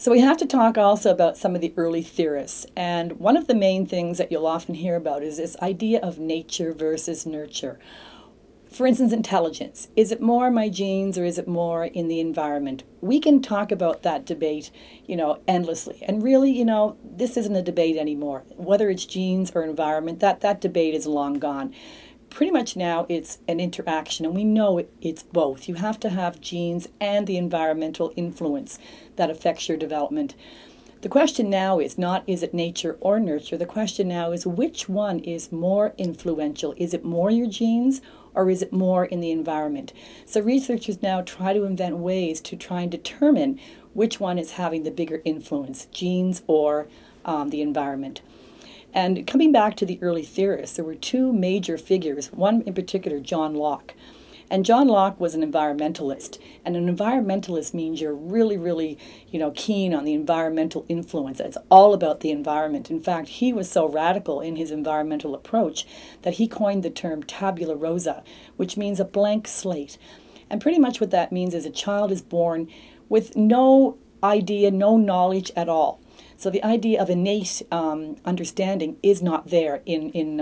So we have to talk also about some of the early theorists. And one of the main things that you'll often hear about is this idea of nature versus nurture. For instance, intelligence. Is it more my genes or is it more in the environment? We can talk about that debate, endlessly. And really, this isn't a debate anymore. Whether it's genes or environment, that debate is long gone. Pretty much now it's an interaction, and we know it's both. You have to have genes and the environmental influence that affects your development. The question now is not, is it nature or nurture? The question now is, which one is more influential? Is it more your genes or is it more in the environment? So researchers now try to invent ways to try and determine which one is having the bigger influence, genes or the environment. And coming back to the early theorists, there were two major figures, one in particular, John Locke. And John Locke was an environmentalist. And an environmentalist means you're really, really, keen on the environmental influence. It's all about the environment. In fact, he was so radical in his environmental approach that he coined the term tabula rasa, which means a blank slate. And pretty much what that means is a child is born with no idea, no knowledge at all. So the idea of innate understanding is not there in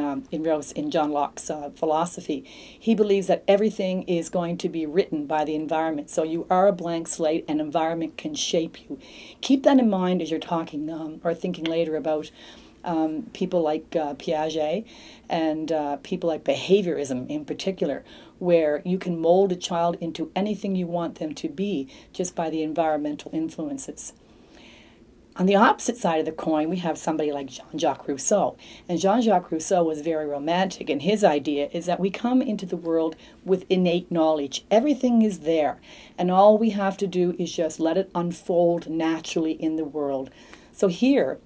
John Locke's philosophy. He believes that everything is going to be written by the environment. So you are a blank slate, and environment can shape you. Keep that in mind as you're talking or thinking later about people like Piaget and people like behaviorism in particular, where you can mold a child into anything you want them to be just by the influences. On the opposite side of the coin, we have somebody like Jean-Jacques Rousseau. And Jean-Jacques Rousseau was very romantic, and his idea is that we come into the world with innate knowledge. Everything is there, and all we have to do is just let it unfold naturally in the world. So here,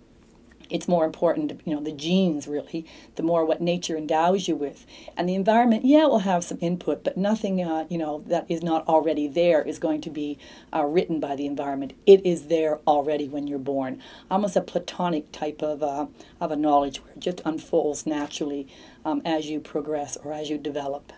it's more important, the genes really, the more what nature endows you with. And the environment, it will have some input, but nothing, that is not already there is going to be written by the environment. It is there already when you're born. Almost a Platonic type of a knowledge where it just unfolds naturally as you progress or as you develop.